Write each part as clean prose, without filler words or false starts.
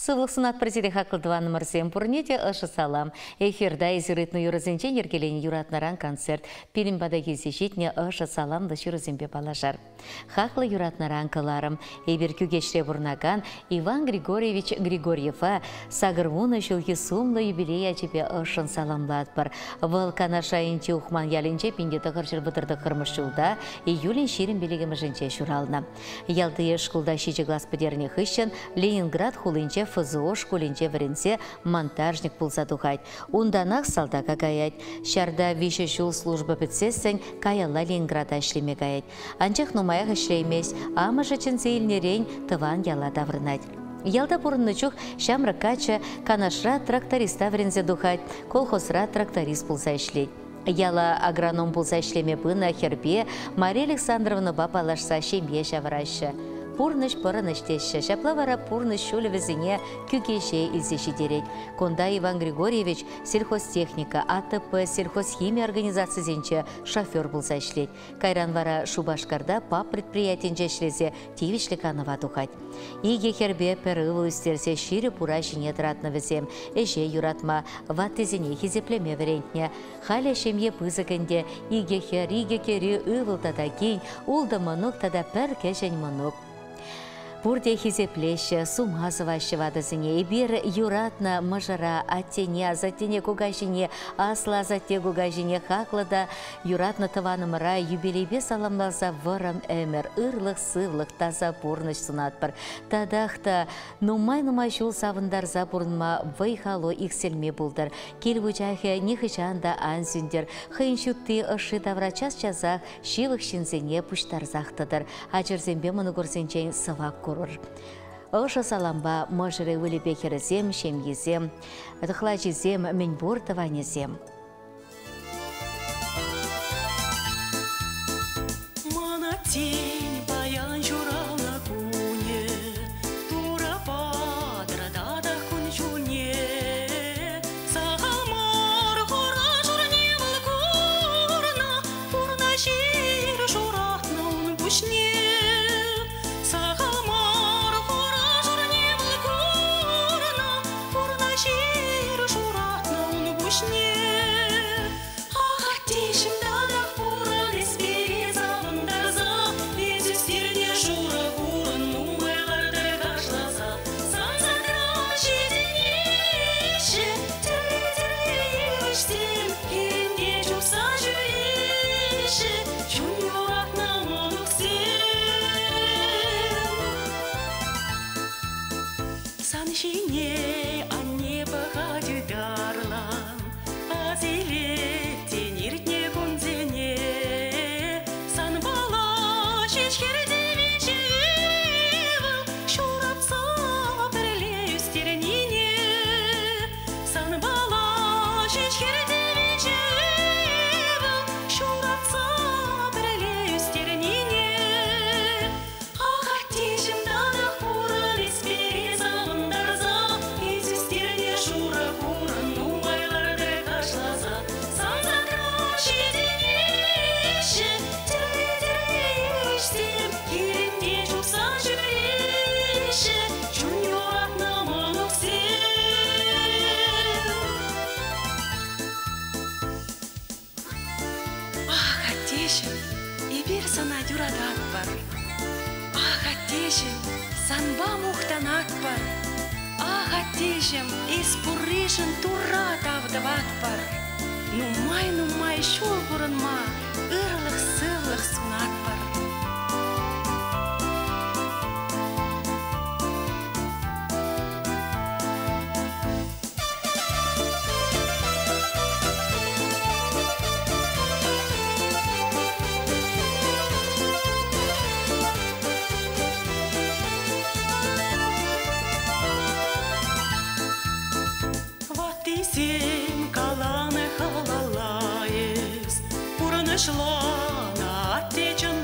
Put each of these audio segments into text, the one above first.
Сывлық сынат президе хақылдываны мұрсен пұрнете ұшы салам. Эфирда изюритну юрызенчен ергелені юратнаран концерт. Пилимбада кезі жетіне ұшы салам да шүрізенбе балажар. Хақлы юратнаран кыларым. Эбір күгешре бұрнаган Иван Григорьевич Григорьева сағырвуны жылғы сумлы юбилей әчепе ұшын саламлад бар. Вылкана шайынче ухман ялінче пиндеті ғыржыр бұтырды қырмыш жылда июлин шерін белегімі жінче шурална. Ялды ешқылда шичі глаз пыдеріне хыщын Ленинград хулынче ФЗО школинче варенсе монтажник пулса тухать. Унданақ салдака гаять. Шарда више шул служба бітсесін каялла Ленинграда ішлеме гаять. Анчах нумаях ішлеймес, ама жачын сейілнерен тыван яла даврынать. Ялда бұрыннычух шамры кача канашра тракториста варенсе духать, колхозра тракторист пулса ішлейт. Яла агроном пулса ішлеме бына хербе Мария Александровна бапалашса шембе шаврашы. Пурныш пырыныш теші, шаплавара пурныш шулі візіне күкеше илзеші дерек. Конда Иван Григорьевич сельхозтехника, АТП, сельхозхимия организациясенче шофер болса ішлет. Кайранвара Шубашкарда пап предприятиенче ішлесе тивишлік аныва тухать. Иге хербе перывы үстерсе шире пура жіне дыратны візем, эже юратма ваттезіне хизеплеме верентне. Халя шемье пызыкенде иге хер, иге кері ывыл тада кейін, улда мұнық тада пәр кәжен мұнық. Пурде хизеплеще, сумазываще вадызыне, ибир юратна мажара аттене, затене кугажине, асла зате кугажине хақлада, юратна таванымыра юбилейбе саламлаза вырым әмір, ырлық сывлық таза пурныш сунатпыр. Тадақта нумай жул савындар запурнма вайхало икселме булдыр. Келвучахе нехычанда анзюндер, хыйншутты ышы таврачас чазах шивық шинзене пуштарзақтыдыр. Ачырзембе мұны көрсенчен сывақ Оша саламба можыры вылепе херезем, шемьезем, дыхлачезем, меньбур таванезем. Санба мухтанат пар, ағаттежім, еспұррешін тұра тавдават пар. Нумай шул бұрынма, ұрлық сывлық сунат пар. Шлана, отечен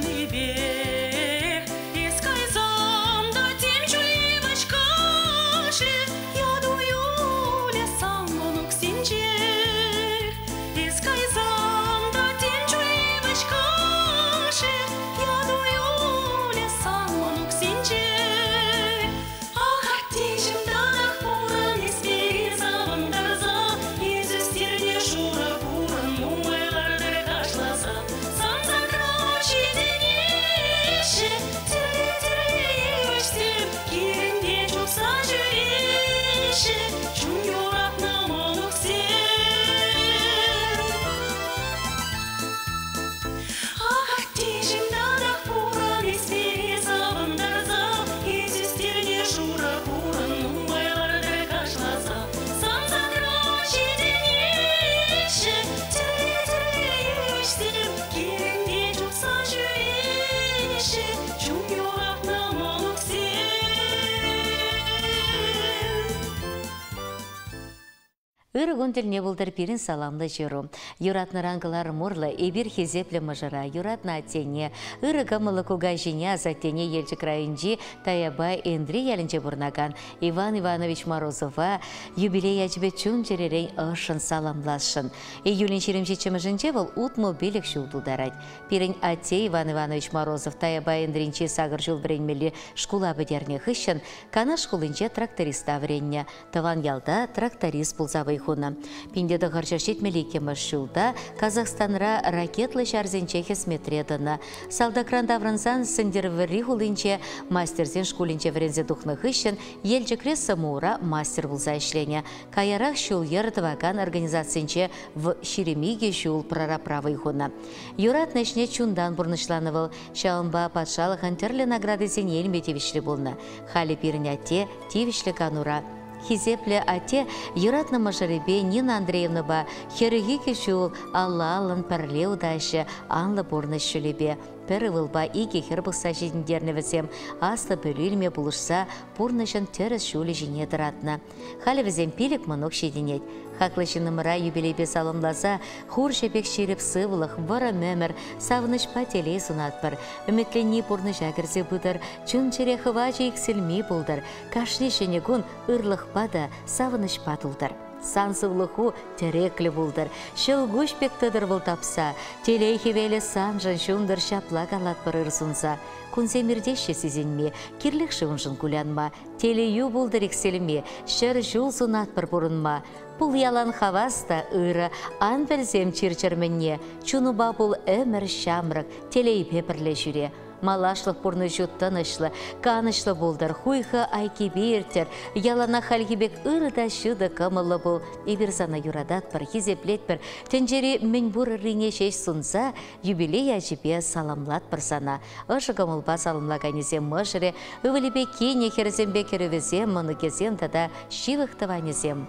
Ырыгон тіліне болдар пирин саламлы жыру. Юратны рангылар мурлы, эбир хезеплі мыжыра, юратна аттене, ырыгамылы куга жине азаттене елчі крайынжи Таябай Эндри елінже бұрнаган Иван Иванович Морозова юбилей әжібе чун жеререн ұшын саламлашын. Июлин 27-жінже бұл утмыл белік шулдылдарад. Пирин атте Иван Иванович Морозов Таябай Эндринче сағыр жыл біренмелі шкула бідерне хыщын, кана шкулынче тракториста вренне. Таван ялда тракторист бұлзавай хуна. Пиндеді ғыржашет мелекеміз шулда Казахстанра ракетлы шарзенче хесметредіна. Салдакран даврансан сындервері хулынче мастерзен шкулинче врензе духны хыщын, елчі кресса мура мастер бұлза ішлене. Каярах шул ердываган организациянче в Шеремиге шул прораправай хуна. Юрат нешне чундан бұрнышланывыл, шаумба патшалық антерлі награды зен елметевішлі болна. Халі пирняте тевішлі канура. Хизепле ате юратна мажаребе Нина Андреевна ба херігі кешул Алла алын пәрле удайшы анлы борны шүлебе. Пәрі вылба иге хербықса жедіндерні візем аслы бөлілме бұлышса бұрнышын теріс шулі жіне дыратна. Халі візем пилік мұнық шедінет. Хақлышыны мұра юбилейбе салымласа хур шепек шеріп сывылық вара мәмір савыныш пателей сунатпыр. Үмітленні бұрныш әгірзе бұдыр, чүн чере хывачы ексілмей бұлдыр. Кашни шенегун ырлық бада савыныш патылдыр. Сансывлыху тереклі бұлдыр. Шылгуш пектідір бұл тапса, телейхевелі санжын шундыр шаплақ алат бір ырсунса. Күнземірдеші сізінме, керлік шывыншын күлянма, телею бұлдыр екселіме, шыр жул сунат бір бұрынма. Бұл ялан хаваста ыры, ан білзем чирчірменне, чунуба бұл өмір шамрық, телей пепірлі жүре. Малашлық бұрны жұттынышлы, канышлы болдар, хуйхы айки бертер, ялана халгебек ырыда шуды кымылы бұл. Ибірзана юрадат бір, хизеплет бір, тенжері мен бұр рине шеш сунса, юбилей әжіпе саламлат бір сана. Ышы кымылба салымлаганезем мұшыре, өвілібе кейне херзембе керевізем, мұны кезем тада шивықтыванезем.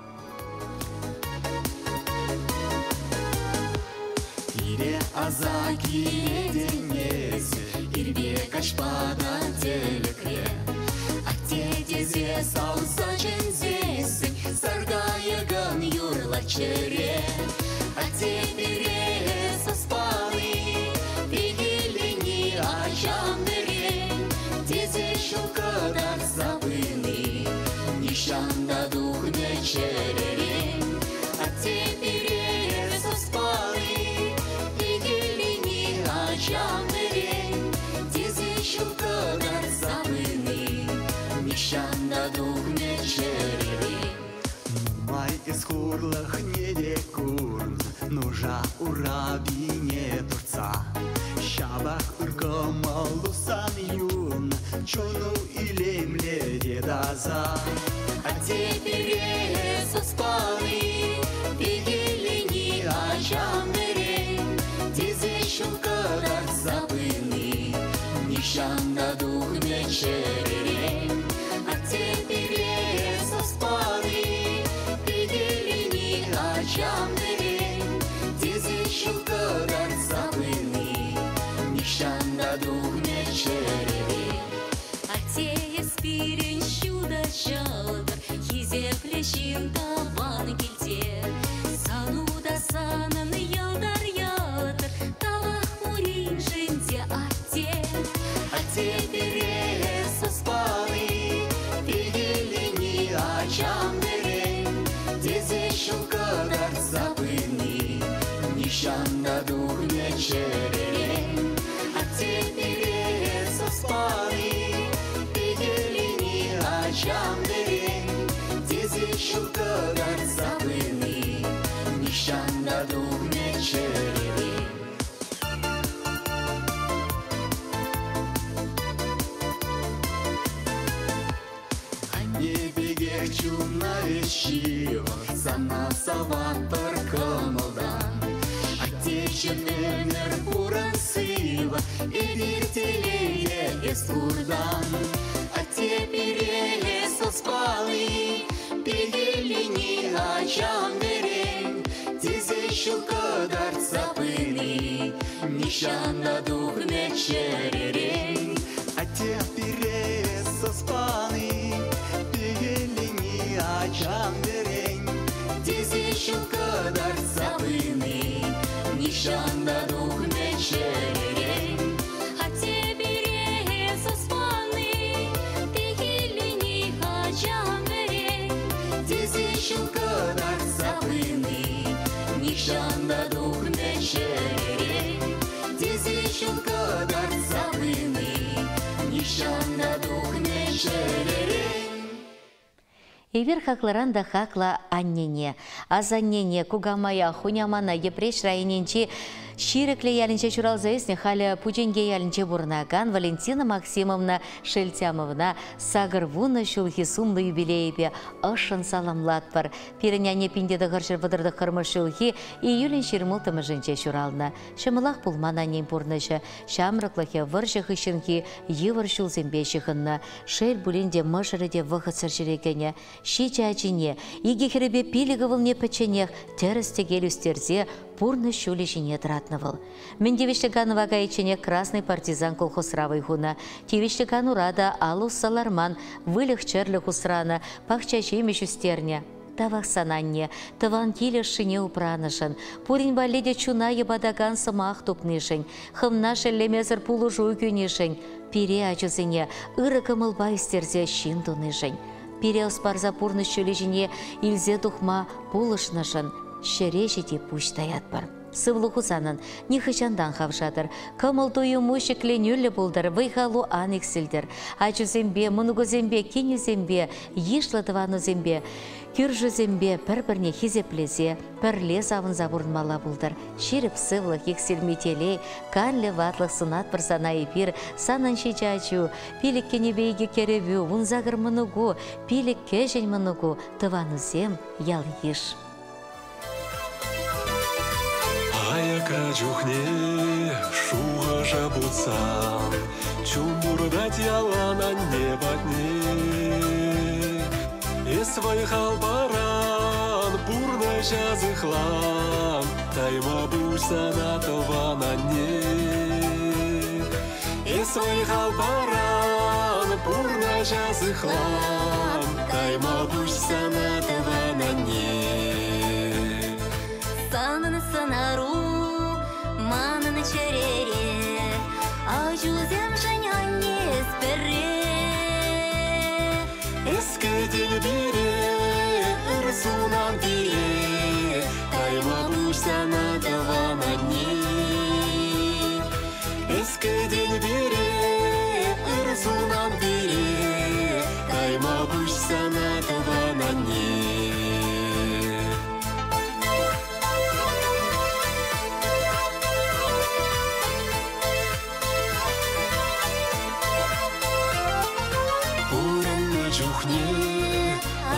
Азаки денесі, ирбе кашпадан телекре. Аттедезе салса жензесі, саргайыган юрла чере. Аттебере саспалы, бегелені ачам берен. Тезе шылкадар забыны, нишанда дух не черерен. Аттебере саспалы, тезе шылкадар забыны, нишанда дух не черере. Май из хурлах не декурн, нужа ураби не турца. Шабах уркамалусан юн, чуну илемле дедаза. А теперь соспаны, бегелени ачам берен, тезе шылкадар забыны, нишанда дух не черерен. А теперь соспаны, бегелени ачам берен, тезе шылкадар забыны, нишанда дух не черерен. А те спирен щуда жалдыр, хизеплешин таван келте, сануда санын ялдар ялдыр, талах мурин жинде атте. А теперь соспаны, бегелени ачам берен, тезе шылкадар забыны, нишанда дух не черерен. А теперь соспаны, бегелени ачам берен, тезе шылкадар забыны, нишанда дух не черерен. Чуна вещио, сана саван паркамалдан. Отечный мир пуран сыва, и вертелее эскурдан. А теперь соспалы, бегелени ачам берен, тезе шылкадар забыны, нишанда дух не черерен. А теперь соспалы, ачам берен, тезе кадар сабыны, нишанда дух мечерень. А тебе соспаны, пихилини хачамерень. Тезишил кадар сабыны, нишанда дух мечерень. Тезишил кадар сабыны, нишанда дух мечерень. Ивер хакларан да хакла аннене. Аз аннене кугамая хунямана епреш районенче ширекле ялинче чуралзаесне халя пученге ялинче бурнаган Валентина Максимовна Шельтямовна сагырвуна шулхи сумлы юбилейбе ышын саламлатпар. Пиреняне пиндеді ғыршыр вадырды қырмы шулхи июлин шермултымы жынче чурална. Шымылақ пулмана нем пурнышы, шамрықлахе выршық ішінки евір шулзембе шықынна. Шел булинде мышырыде вғытсыр жүрекене. Ши чачине, иги херебе пилиговылне печенех, терістегел үстерзе, пурны шулі жіне дратнывыл. Мен девиштіганова гайчене красный партизан колхозравый хуна. Тевиштіган урада алу саларман, вылых черлі хусрана, пахча жемеш үстерне. Тавах сананне, таван келі шине упранышын, пурин баледе чуна ебадаган сымақ тупнышын, хымна шеллемезір пулу жуй көнешін, пире ачызыне, ыры кымылба үстерзе шин тунышын. Пире ұспарза пурны шөлі жіне илзе тухма пулышнышын, шере жете пуштаят бар. Сывлы хусанын, нихышандан хавшадыр. Кымыл тойы мушекленюлі болдар, вайхалу анексілдір. Ачузембе, мұнығызембе, кенюзембе, ешладыванузембе, күржузембе, бір-бірне хизеплезе, пірле завын забурнмала болдар. Шеріп сывлық, ексілметелей, канлі ватлық сынат бір сана епір, санын шечачу, пилік кенебейге керебю, вунзагыр мұнығу, пилік кежен мұнығу, тыванузем ял еш. Аяка чухне, шуға жабутсан, чумбурдать ялана небатне. Эсвай халбаран, бурна жазыхлан, тайма бусана тована не. Эсвай халбаран, бурна жазыхлан, тайма бусана тована не. Санын сынару, манын черере, ажузем женяне сперре. Эскеден бире, ырсунан бире, тайма бусана тавана не. Эскеден бире, ырсунан бире, тайма бусана тавана не.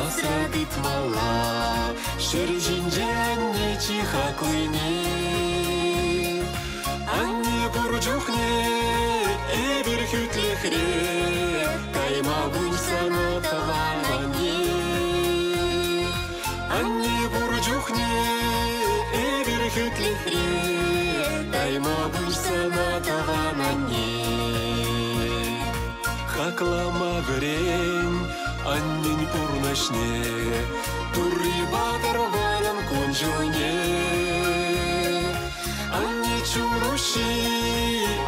Асрадыт мала, шережинже анне чиха клыне. Анне бурджухне, эбир хүтлехре, тайма буйсана тавана не. Анне бурджухне, эбир хүтлехре, тайма буйсана тавана не. Хаклама грень, аннень пурнашне, турри батарванам конжуне. Анне чуруши,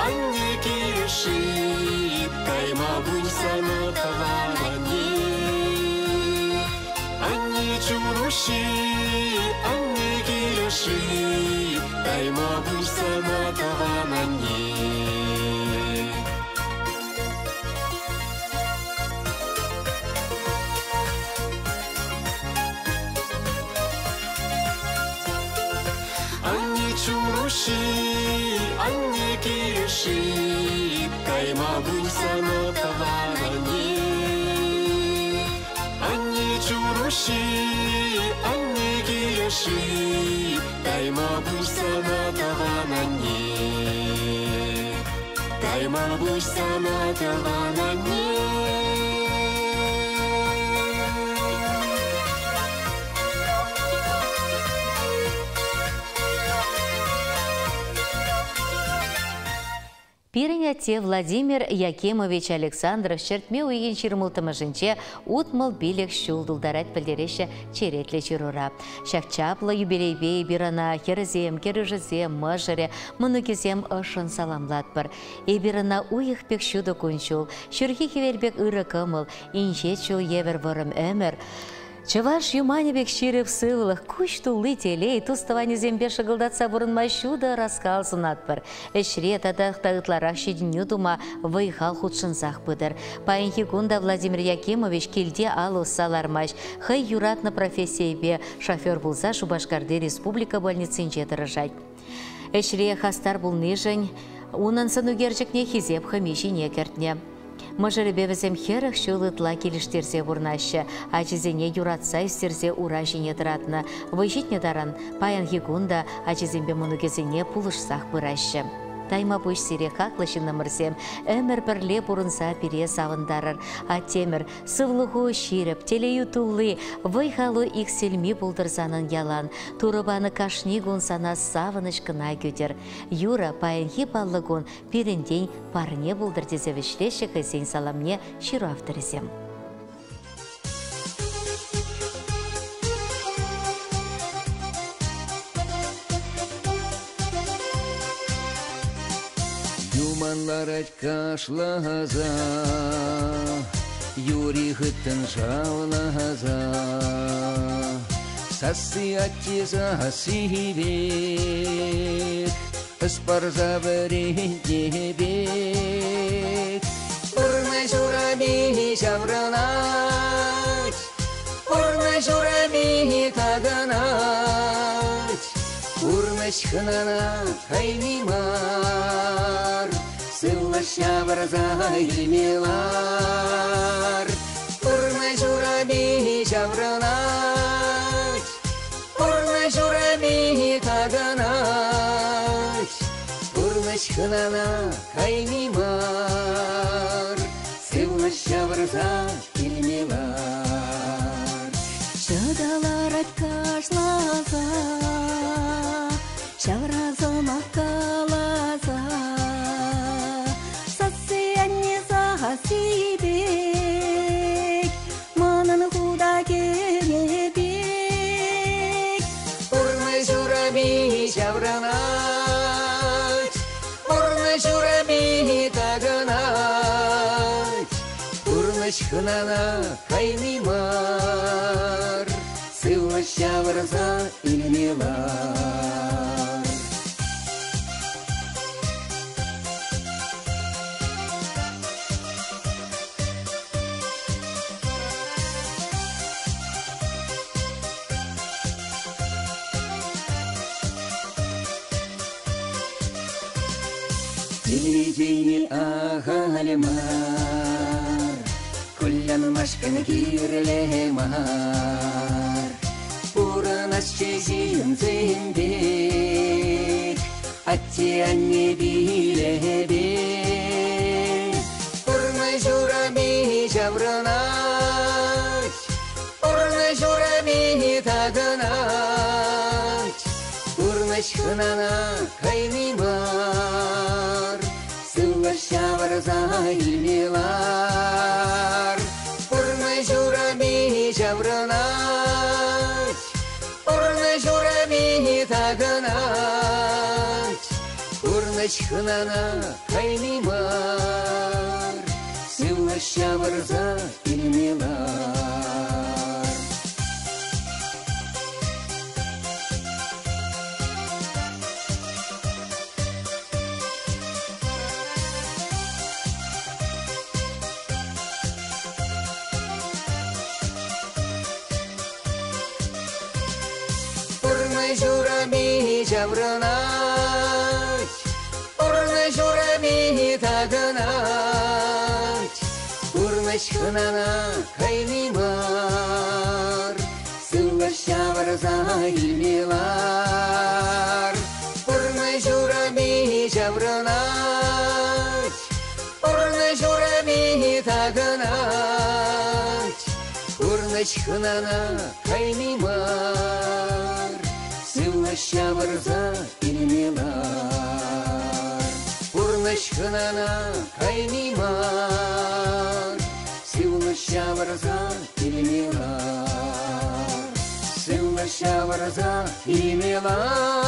анне кириши, тайма буйсана тавана не. Анне чуруши, анне кириши, тайма буйсана тавана не. Чуруши, анне кириши, тайма буйсана тавана не. Анне чуруши, анне кириши, тайма буйсана тавана не. Тайма буйсана тавана не. Пиренятте Владимир Якимович Александров чертме уйген чирмылтымышынче утмыл билек шулдулдарат білдереше черетле чирура. Шақчаплы юбилейбей бирана керізем, керіжізем, мұжыре, мұнукезем ұшын саламлатпыр. Эбирана уйық пек шуды күншул, шүрхи хевербек ұры кымыл, инжет шул евер вырым өмір. Чываш юманебек ширіп сывылық, күш тулы телей, туставаны зембе шығылдатса бұрынма шуды раскал сунатпыр. Эшре тадақтағытларақ шедіню тума вайхал худшынсақ бұдыр. Пайынхи кунда Владимир Якимович келде алу салармаш. Хай юратны профессияйбе шофер булса Шубашкарды республика больницын жетіріжать. Эшре хастар бұл нежін, унын сынугержікне хизеп хамишине кертне. Мұжырыбе бізім херіх шулытла келіштерзе бұрнашы, ачызене юратса істерзе ура жіне тұратны. Вайжитне даран, паян хигунда ачызембе мұнугезіне пулышсақ бұрашы. Тайма бұш сире қақлышыны мұрсем, өмір бірле бұрынса пере савындарыр. Атемір, сывлығу ширіп, телею тулы, вайхалу икселми бұлдырзанын ялан, турыбаны кашнигун сана савыныш кына көдер. Юра паянхи баллығын перінден парыне бұлдыр дезевішлеші қызен саламне ширу авторизем. Юманларать кашлаза, юри хыттын жавлаза, сасы аттиза сивек, ыспарза берендебек. Урны жураби жавралать, урны жураби таганать, урны шхынана хайнимар. Сыллаща варза илмелар, урны жураби жавралать, урны жураби таганать, урны шхынана хайнимар, сыллаща варза илмелар. Шыдалар аткашлаза, шавразым аккалаза, сибек, манын худа керебек. Урны жураби жавранать, урны жураби таганать, урны шхынана хайнимар, сыллаща варза илмелар. Теледейни агалемар, куллян машкан кирлемар, уранас чезин зендек, аттианне билебек. Урны жураби жавранать, урны жураби таганать, урны шхынана хайнимар, сыллаща варза илмелар. Урны жураби жавранать, урны жураби таганать, урны шхынана хайнимар, сыллаща варза илмелар. Урны жураби жавранать, урны жураби таганать, урны шхынана хайнимар, сыллаща варза илмелар. Урны жураби жавранать, урны жураби таганать, урны шхынана хайнимар, сыллаща варза илмелар. Пурныш хынана каймимар, Сыллы шаварза илмилар, Сыллы шаварза илмилар.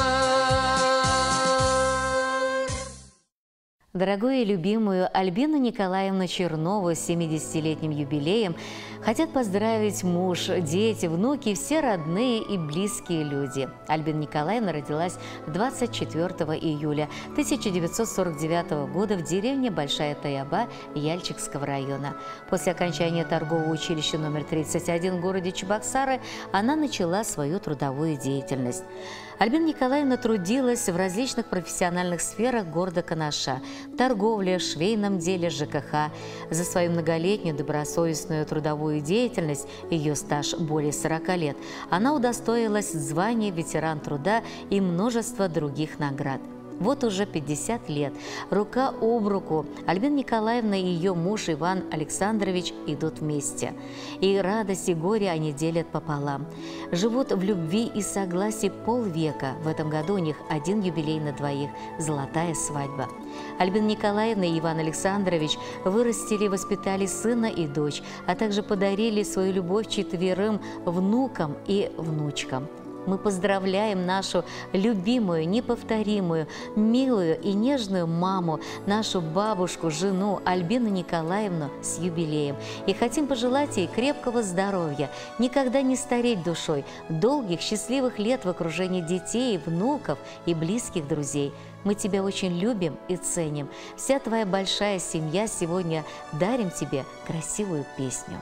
Дорогую и любимую Альбину Николаевну Чернову с 70-летним юбилеем хотят поздравить муж, дети, внуки, все родные и близкие люди. Альбина Николаевна родилась 24 июля 1949 года в деревне Большая Таяба Яльчикского района. После окончания торгового училища номер 31 в городе Чебоксары она начала свою трудовую деятельность. Альбина Николаевна трудилась в различных профессиональных сферах города Канаша – торговле, швейном деле, ЖКХ. За свою многолетнюю добросовестную трудовую деятельность, ее стаж более 40 лет, она удостоилась звания ветеран труда и множества других наград. Вот уже 50 лет, рука об руку, Альбина Николаевна и ее муж Иван Александрович идут вместе. И радость, и горе они делят пополам. Живут в любви и согласии полвека. В этом году у них один юбилей на двоих – золотая свадьба. Альбина Николаевна и Иван Александрович вырастили и воспитали сына и дочь, а также подарили свою любовь 4 внукам и внучкам. Мы поздравляем нашу любимую, неповторимую, милую и нежную маму, нашу бабушку, жену Альбину Николаевну с юбилеем. И хотим пожелать ей крепкого здоровья, никогда не стареть душой, долгих счастливых лет в окружении детей, внуков и близких друзей. Мы тебя очень любим и ценим. Вся твоя большая семья сегодня дарим тебе красивую песню.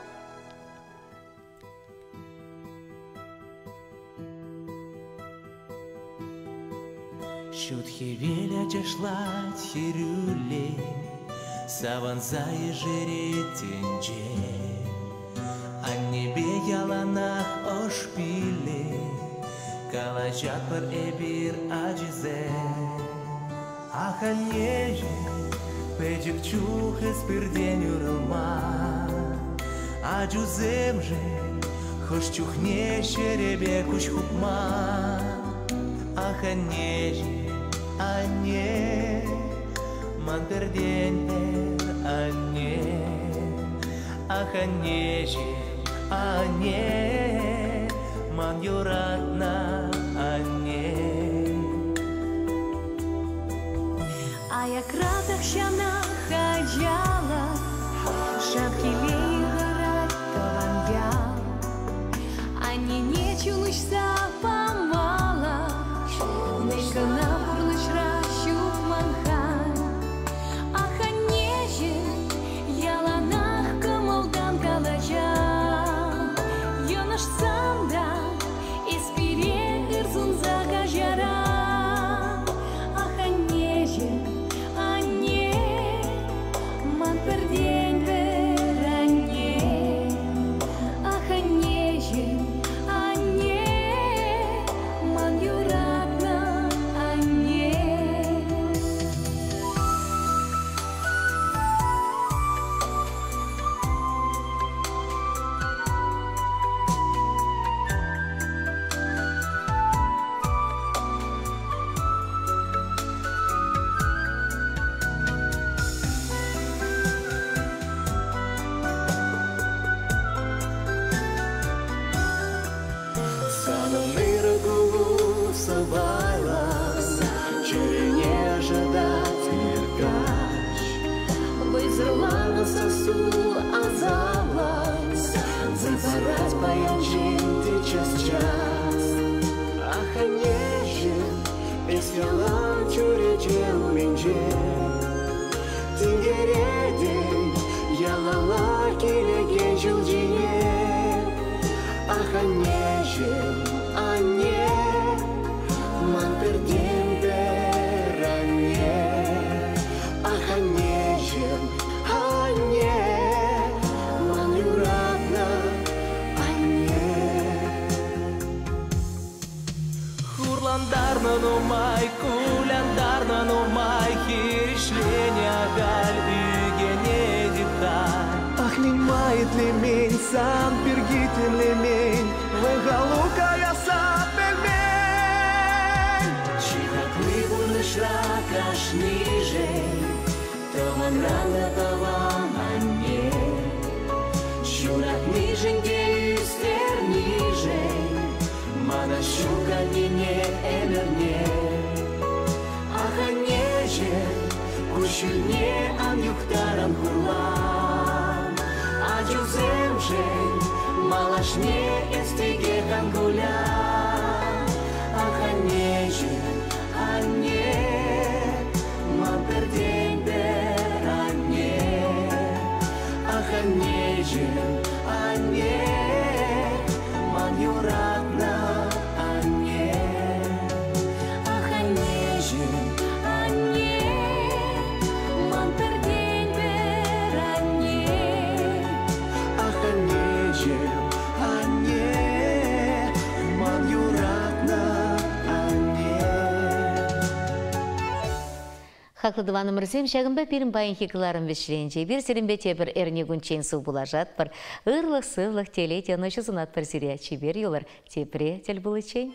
Шутхи веля чешлать хирюле, Саванза и жиретенже, А небе яланах ошпиле, Калачат пар эбир аджизе. Аханеже, печик чух эспирдень урма, Аджуземже, хош чухне шеребе куч хупма. Аханеже, Ане, ман пердень Ане, Аханеже, Ане, ман юратна Ане. А я кратах щана хаджала, шапки лейгара тавандя, Ане не чулышса помала, Нейка на пурныш ращук манхан. Аханеже, яланах камалдан калача, Йонаш санда, испире ирзун закажара. Аханеже, Ане, ман пердень веране. Аханеже, Ане, ман юратна Ане. Санамира гулу собайлас, чури не ожидать меркач. Вызрывала сосу азалас, запорать поянчин ты час. Аханеже, эскалам чури челменже. Тингереде, ялала килеген челджине. Аханеже, Ане, ман пердень веране. Аханеже, Ане, ман юратна Ане. Хурландарна нумай, куляндарна нумай, Хиришленя галь үгене дихтай. Ах, лимает лемень, сам пергитин лемень, Выгалука я сам пельмень. Чихаклы бурныш ракаш ниже, Манранда таван анне, Шурат ниженде үстер нижен, Мана шука нене эмерне. Ах, аннеже, кушюльне ан юхтаран хурлан, А жуземже, малашне эстеге кангулян. Ах, аннеже, анне, ман перден бер анне. Ах, аннеже, анне, ман юратна анне. Ах, аннеже, анне, ман перден бер анне. Ах, аннеже, анне, ман юратна анне. Хақлы дываны мұрсем, шағынба перін байын хекіларын вешленже, бір серінбе тебір әрнегін чен су бұлажат бір, ұрлық сывлық теле тені шызынат бір зире чебер елір, тепре тел бұлы чен.